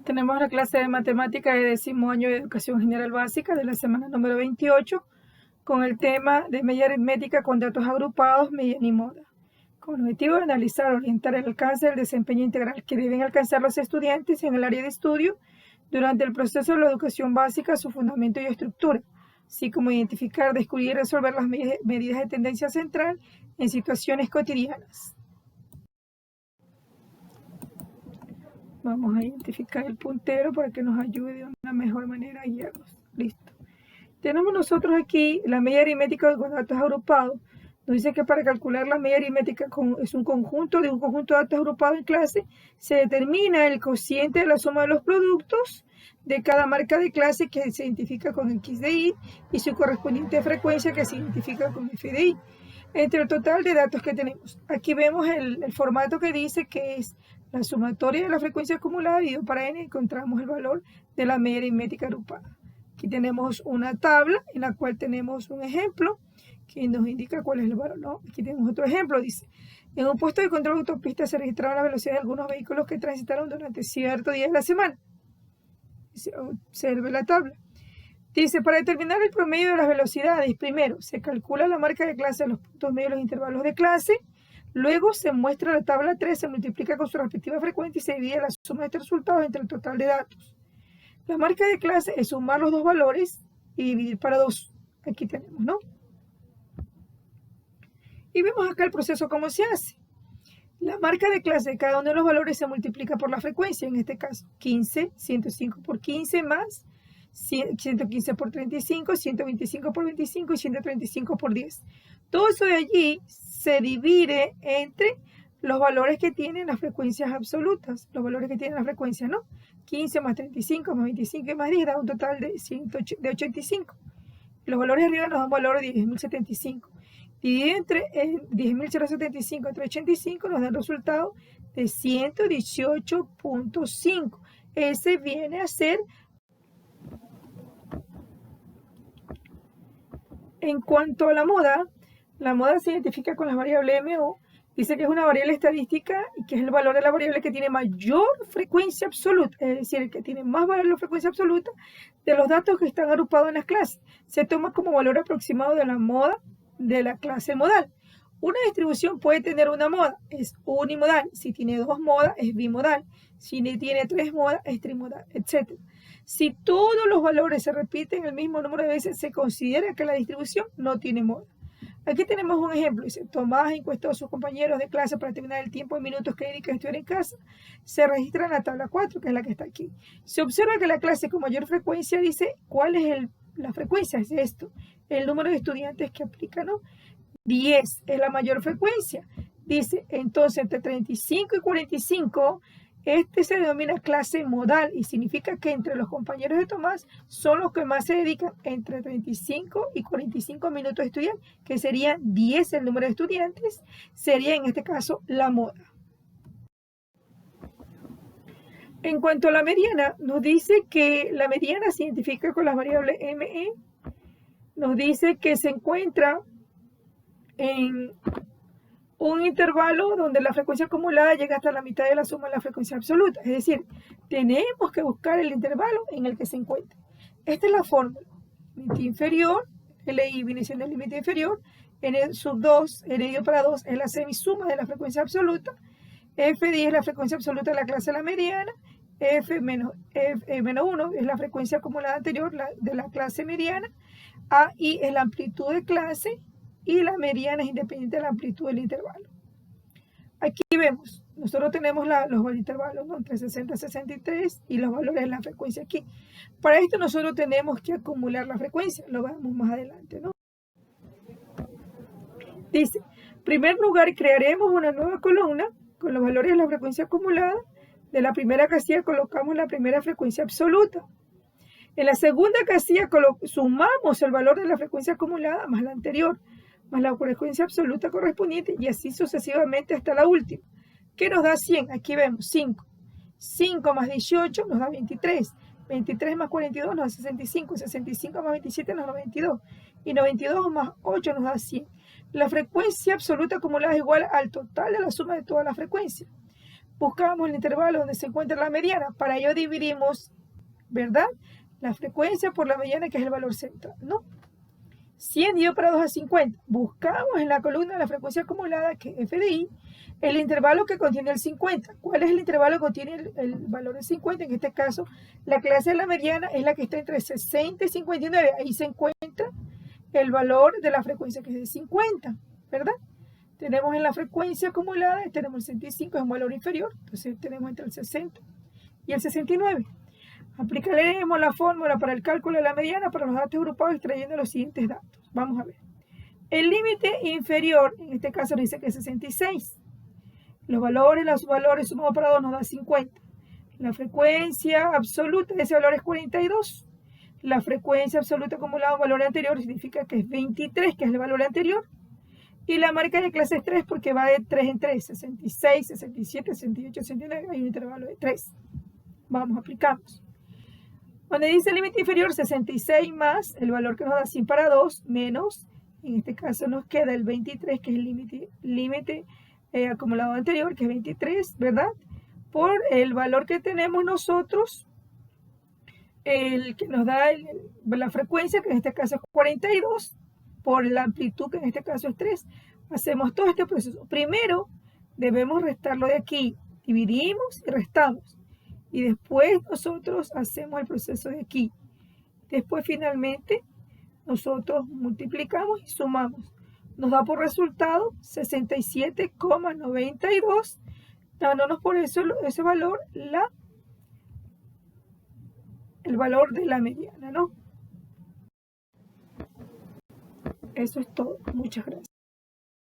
Tenemos la clase de matemática de 10º año de educación general básica de la semana número 28 con el tema de media aritmética con datos agrupados, mediana y moda, con el objetivo de analizar, orientar el alcance del desempeño integral que deben alcanzar los estudiantes en el área de estudio durante el proceso de la educación básica, su fundamento y estructura, así como identificar, descubrir y resolver las medidas de tendencia central en situaciones cotidianas. Vamos a identificar el puntero para que nos ayude de una mejor manera a guiarnos. Listo. Tenemos nosotros aquí la media aritmética con datos agrupados. Nos dice que para calcular la media aritmética es un conjunto de datos agrupados en clase. Se determina el cociente de la suma de los productos de cada marca de clase que se identifica con X de Y y su correspondiente frecuencia que se identifica con F de Y. Entre el total de datos que tenemos. Aquí vemos el formato que dice que es la sumatoria de la frecuencia acumulada dividido para n, encontramos el valor de la media aritmética agrupada. Aquí tenemos una tabla en la cual tenemos un ejemplo que nos indica cuál es el valor, ¿no? Aquí tenemos otro ejemplo, dice, en un puesto de control de autopista se registraron las velocidades de algunos vehículos que transitaron durante cierto día de la semana. Observe la tabla. Dice, para determinar el promedio de las velocidades, primero se calcula la marca de clase de los puntos medios de los intervalos de clase, luego se muestra la tabla 3, se multiplica con su respectiva frecuencia y se divide la suma de estos resultados entre el total de datos. La marca de clase es sumar los dos valores y dividir para 2. Aquí tenemos, ¿no? Y vemos acá el proceso cómo se hace. La marca de clase de cada uno de los valores se multiplica por la frecuencia, en este caso 15, 105 por 15 más 115 por 35, 125 por 25 y 135 por 10. Todo eso de allí se divide entre los valores que tienen las frecuencias absolutas, los valores que tienen las frecuencias, ¿no? 15 más 35 más 25 y más 10 da un total de 85. Los valores de arriba nos dan un valor de 10.075. Dividido entre 10.075 entre 85 nos da el resultado de 118.5. Ese viene a ser. En cuanto a la moda se identifica con la variable MO, dice que es una variable estadística y que es el valor de la variable que tiene mayor frecuencia absoluta, es decir, el que tiene más valor de frecuencia absoluta de los datos que están agrupados en las clases. Se toma como valor aproximado de la moda de la clase modal. Una distribución puede tener una moda, es unimodal. Si tiene dos modas, es bimodal. Si tiene tres modas, es trimodal, etc. Si todos los valores se repiten el mismo número de veces, se considera que la distribución no tiene moda. Aquí tenemos un ejemplo. Dice, Tomás encuestó a sus compañeros de clase para determinar el tiempo en minutos que dedica a estudiar en casa. Se registra en la tabla 4, que es la que está aquí. Se observa que la clase con mayor frecuencia dice cuál es la frecuencia, es esto, el número de estudiantes que aplica, ¿no? 10 es la mayor frecuencia. Dice, entonces entre 35 y 45, este se denomina clase modal y significa que entre los compañeros de Tomás son los que más se dedican entre 35 y 45 minutos de estudiar, que sería 10 el número de estudiantes, sería en este caso la moda. En cuanto a la mediana, nos dice que la mediana se identifica con la variable ME, nos dice que se encuentra en un intervalo donde la frecuencia acumulada llega hasta la mitad de la suma de la frecuencia absoluta. Es decir, tenemos que buscar el intervalo en el que se encuentra. Esta es la fórmula. Límite inferior, LI viene siendo el límite inferior, N sub 2, N dividido para 2 es la semisuma de la frecuencia absoluta, F10 es la frecuencia absoluta de la clase de la mediana, F menos 1 es la frecuencia acumulada anterior de la clase mediana, AI es la amplitud de clase, y la mediana es independiente de la amplitud del intervalo. Aquí vemos, nosotros tenemos los intervalos, ¿no? Entre 60 y 63 y los valores de la frecuencia aquí. Para esto nosotros tenemos que acumular la frecuencia, lo vemos más adelante, ¿no? Dice, en primer lugar crearemos una nueva columna con los valores de la frecuencia acumulada. De la primera casilla colocamos la primera frecuencia absoluta. En la segunda casilla sumamos el valor de la frecuencia acumulada más la anterior, más la frecuencia absoluta correspondiente y así sucesivamente hasta la última, que nos da 100. Aquí vemos 5. 5 más 18 nos da 23. 23 más 42 nos da 65. 65 más 27 nos da 92. Y 92 más 8 nos da 100. La frecuencia absoluta acumulada es igual al total de la suma de todas las frecuencias. buscamos el intervalo donde se encuentra la mediana. Para ello dividimos, ¿verdad?, la frecuencia por la mediana, que es el valor central, ¿no? 100 dividido para 2 es 50. Buscamos en la columna la frecuencia acumulada, que es f de i, el intervalo que contiene el 50. ¿Cuál es el intervalo que contiene el valor de 50? En este caso, la clase de la mediana es la que está entre 60 y 59. Ahí se encuentra el valor de la frecuencia, que es de 50, ¿verdad? Tenemos en la frecuencia acumulada, tenemos el 65, es un valor inferior, entonces tenemos entre el 60 y el 69. Aplicaremos la fórmula para el cálculo de la mediana para los datos agrupados extrayendo los siguientes datos. Vamos a ver. El límite inferior, en este caso nos dice que es 66. Los valores sumados para 2 nos da 50. La frecuencia absoluta de ese valor es 42. La frecuencia absoluta acumulada a un valor anterior significa que es 23, que es el valor anterior. Y la marca de clase es 3 porque va de 3 en 3, 66, 67, 68, 69, hay un intervalo de 3. Vamos, aplicamos. Donde dice el límite inferior, 66 más el valor que nos da 100 para 2, menos, en este caso nos queda el 23, que es el límite acumulado anterior, que es 23, ¿verdad? Por el valor que tenemos nosotros, el que nos da la frecuencia, que en este caso es 42, por la amplitud, que en este caso es 3. Hacemos todo este proceso. Primero, debemos restarlo de aquí. Dividimos y restamos. Y después nosotros hacemos el proceso de aquí. Después, finalmente, nosotros multiplicamos y sumamos. Nos da por resultado 67,92, dándonos por eso ese valor, el valor de la mediana, ¿no? Eso es todo. Muchas gracias.